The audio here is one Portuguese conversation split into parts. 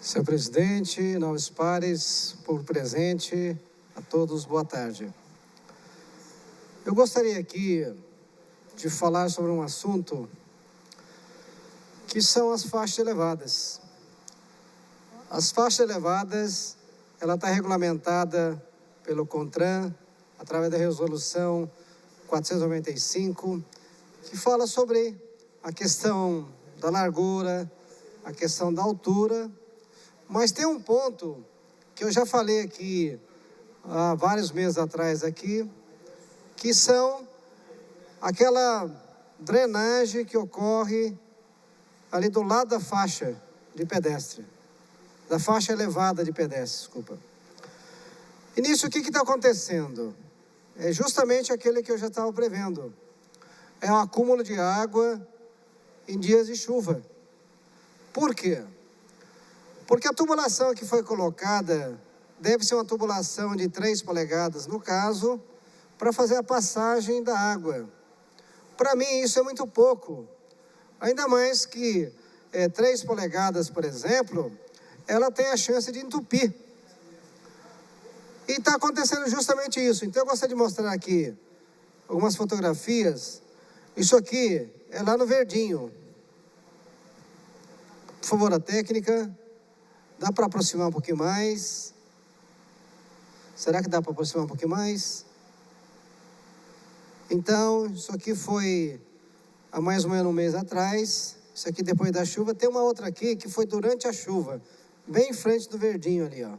Senhor presidente, nobres pares, povo presente, a todos, boa tarde. Eu gostaria aqui de falar sobre um assunto que são as faixas elevadas. As faixas elevadas, ela está regulamentada pelo CONTRAN, através da resolução 495, que fala sobre a questão da largura, a questão da altura, mas tem um ponto que eu já falei aqui há vários meses atrás aqui, que são aquela drenagem que ocorre ali do lado da faixa de pedestre, da faixa elevada de pedestre, desculpa. E nisso o que está acontecendo? É justamente aquele que eu já estava prevendo. É um acúmulo de água em dias de chuva. Por quê? Porque a tubulação que foi colocada deve ser uma tubulação de 3 polegadas, no caso, para fazer a passagem da água. Para mim isso é muito pouco. Ainda mais que 3 polegadas, por exemplo, ela tem a chance de entupir. E está acontecendo justamente isso. Então eu gostaria de mostrar aqui algumas fotografias. Isso aqui é lá no Verdinho. Por favor, a técnica. Dá para aproximar um pouquinho mais? Será que dá para aproximar um pouquinho mais? Então, isso aqui foi há mais ou menos um mês atrás. Isso aqui depois da chuva. Tem uma outra aqui que foi durante a chuva. Bem em frente do Verdinho ali, ó.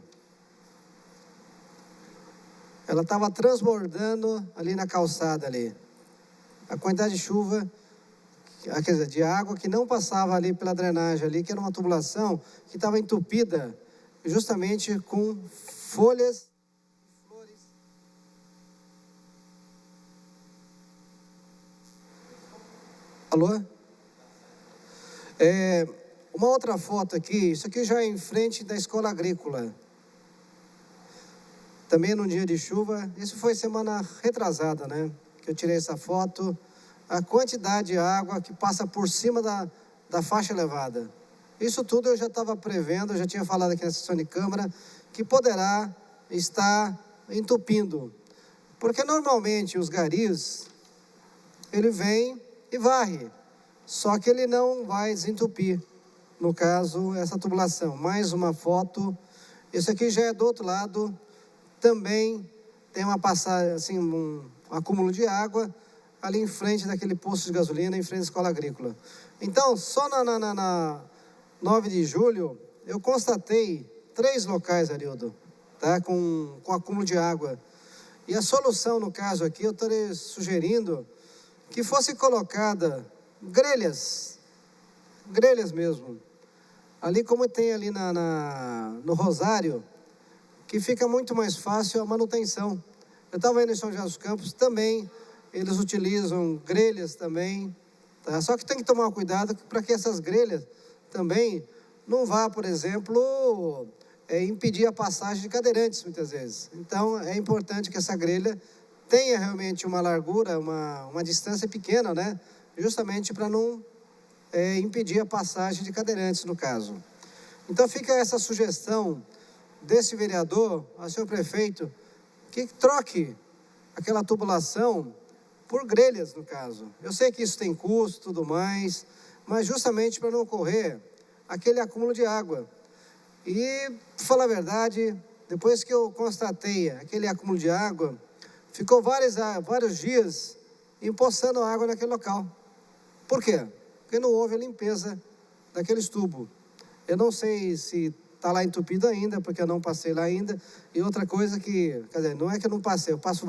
Ela estava transbordando ali na calçada ali. A quantidade de chuva, quer dizer, de água que não passava ali pela drenagem ali, que era uma tubulação que estava entupida justamente com folhas e flores. Alô? Uma outra foto aqui, isso aqui já é em frente da escola agrícola. Também num dia de chuva, isso foi semana retrasada, né? Que eu tirei essa foto. A quantidade de água que passa por cima da faixa elevada. Isso tudo eu já estava prevendo, eu já tinha falado aqui na sessão de Câmara, que poderá estar entupindo. Porque normalmente os garis, ele vem e varre, só que ele não vai desentupir. No caso, essa tubulação. Mais uma foto. Isso aqui já é do outro lado. Também tem uma passagem, assim, um acúmulo de água ali em frente daquele posto de gasolina, em frente à escola agrícola. Então, só na 9 de julho, eu constatei 3 locais, Arildo, tá? com acúmulo de água. E a solução, no caso aqui, eu estarei sugerindo que fosse colocada grelhas mesmo. Ali como tem ali no Rosário, que fica muito mais fácil a manutenção. Eu estava indo em São José dos Campos também, eles utilizam grelhas também, tá? Só que tem que tomar cuidado para que essas grelhas também não vá, por exemplo, impedir a passagem de cadeirantes, muitas vezes. Então, é importante que essa grelha tenha realmente uma largura, uma distância pequena, né? Justamente para não impedir a passagem de cadeirantes, no caso. Então, fica essa sugestão desse vereador, ao senhor prefeito, que troque aquela tubulação por grelhas, no caso. Eu sei que isso tem custo e tudo mais, mas justamente para não ocorrer aquele acúmulo de água. E, para falar a verdade, depois que eu constatei aquele acúmulo de água, ficou vários dias empoçando água naquele local. Por quê? Porque não houve a limpeza daqueles tubos. Eu não sei se está lá entupido ainda, porque eu não passei lá ainda. E outra coisa que, quer dizer, não é que eu não passei, eu passo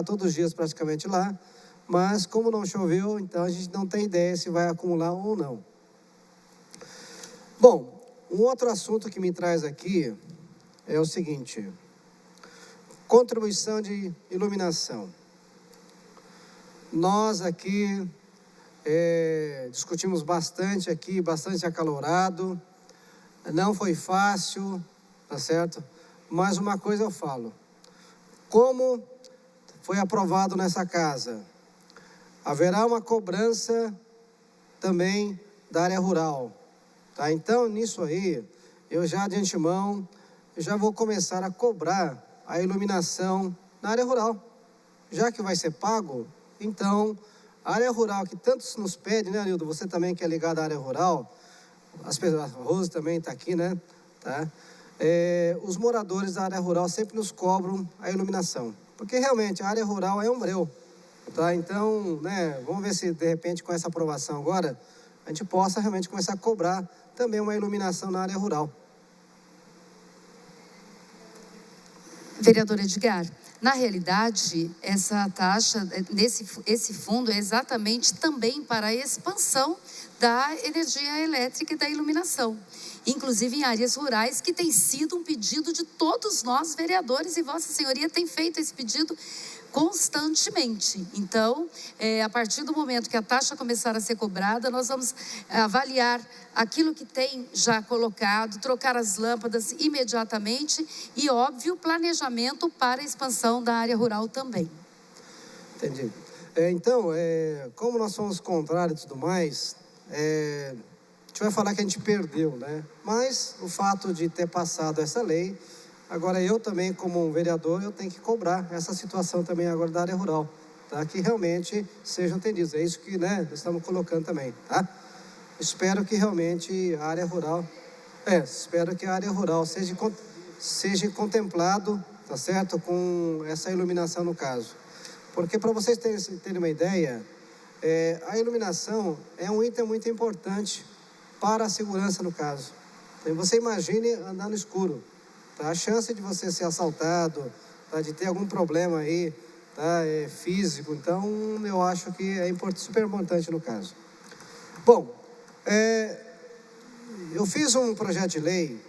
todos os dias praticamente lá, mas como não choveu, então a gente não tem ideia se vai acumular ou não. Bom, um outro assunto que me traz aqui é o seguinte: contribuição de iluminação. Nós aqui discutimos bastante aqui, bastante acalorado. Não foi fácil, tá certo? Mas uma coisa eu falo. Como foi aprovado nessa casa, haverá uma cobrança também da área rural. Tá? Então, nisso aí, eu já de antemão, eu já vou começar a cobrar a iluminação na área rural. Já que vai ser pago, então, a área rural que tantos nos pede, né, Anildo? Você também que é ligado à área rural, a Rose também está aqui, né? Tá? Os moradores da área rural sempre nos cobram a iluminação, porque realmente a área rural é um breu, tá? Então, né, vamos ver se de repente com essa aprovação agora, a gente possa realmente começar a cobrar também uma iluminação na área rural. Vereador Edgar, na realidade, essa taxa, esse fundo é exatamente também para a expansão da energia elétrica e da iluminação, inclusive em áreas rurais, que tem sido um pedido de todos nós, vereadores, e Vossa Senhoria tem feito esse pedido constantemente. Então, a partir do momento que a taxa começar a ser cobrada, nós vamos avaliar aquilo que tem já colocado, trocar as lâmpadas imediatamente e, óbvio, planejamento para a expansão da área rural também. Entendi. Então, como nós somos contrários e tudo mais, a gente vai falar que a gente perdeu, né? Mas o fato de ter passado essa lei, agora eu também, como um vereador, eu tenho que cobrar essa situação também agora da área rural, tá? Que realmente sejam atendidos. É isso que, né, nós estamos colocando também, tá? Espero que realmente a área rural, espero que a área rural seja contemplado, tá certo? Com essa iluminação no caso. Porque para vocês terem uma ideia, a iluminação é um item muito importante para a segurança no caso. Então, você imagine andar no escuro. Tá? A chance de você ser assaltado, tá? De ter algum problema aí, tá? Físico, então eu acho que é super importante no caso. Bom, eu fiz um projeto de lei,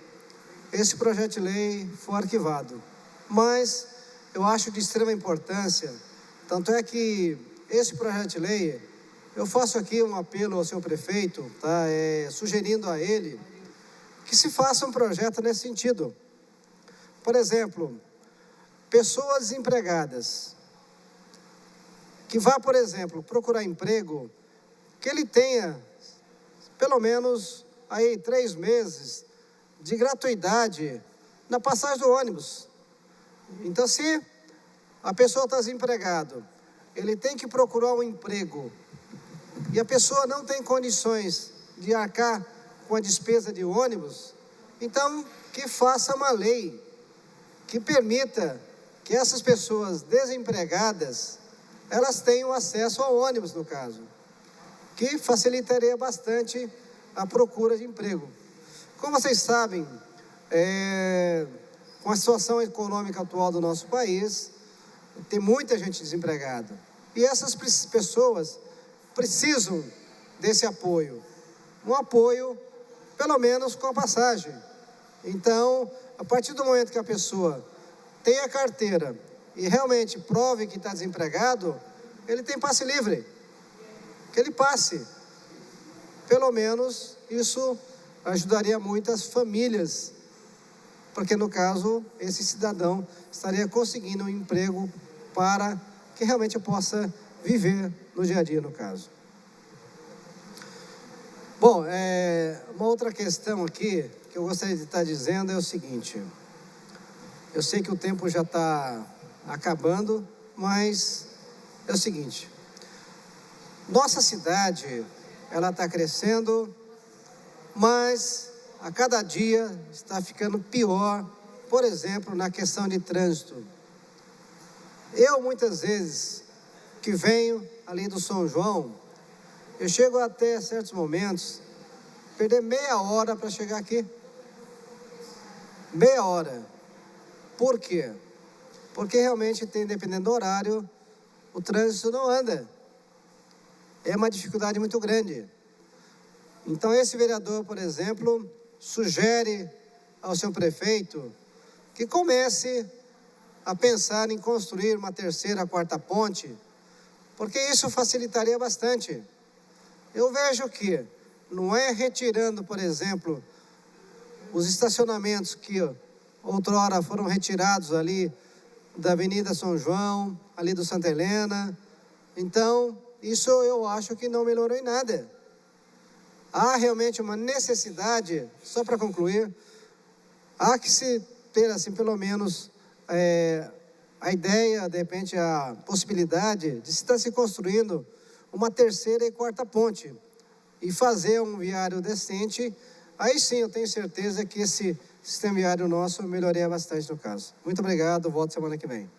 esse projeto de lei foi arquivado, mas eu acho de extrema importância, tanto é que esse projeto de lei, eu faço aqui um apelo ao senhor prefeito, tá? Sugerindo a ele que se faça um projeto nesse sentido. Por exemplo, pessoas desempregadas, que vá, por exemplo, procurar emprego, que ele tenha pelo menos aí 3 meses de gratuidade na passagem do ônibus. Então, se a pessoa está desempregada, ele tem que procurar um emprego e a pessoa não tem condições de arcar com a despesa de ônibus, então que faça uma lei que permita que essas pessoas desempregadas, elas tenham acesso ao ônibus, no caso, que facilitaria bastante a procura de emprego. Como vocês sabem, com a situação econômica atual do nosso país, tem muita gente desempregada. E essas pessoas precisam desse apoio. Um apoio, pelo menos, com a passagem. Então, a partir do momento que a pessoa tem a carteira e realmente prove que está desempregado, ele tem passe livre. Que ele passe. Pelo menos, isso ajudaria muitas famílias, porque, no caso, esse cidadão estaria conseguindo um emprego para que realmente possa viver no dia a dia, no caso. Bom, uma outra questão aqui que eu gostaria de estar dizendo é o seguinte. Eu sei que o tempo já está acabando, mas é o seguinte. Nossa cidade, ela está crescendo, mas a cada dia está ficando pior, por exemplo, na questão de trânsito. Eu, muitas vezes, que venho ali do São João, eu chego até certos momentos, perder meia hora para chegar aqui. Meia hora. Por quê? Porque realmente tem, dependendo do horário, o trânsito não anda. É uma dificuldade muito grande. Então, esse vereador, por exemplo, sugere ao seu prefeito que comece a pensar em construir uma 3ª, 4ª ponte, porque isso facilitaria bastante. Eu vejo que não é retirando, por exemplo, os estacionamentos que outrora foram retirados ali da Avenida São João, ali do Santa Helena. Então, isso eu acho que não melhorou em nada. Há realmente uma necessidade, só para concluir, há que se ter, assim, pelo menos, a ideia, de repente, a possibilidade de estar se construindo uma terceira e quarta ponte e fazer um viário decente. Aí sim, eu tenho certeza que esse sistema viário nosso melhoraria bastante no caso. Muito obrigado, volto semana que vem.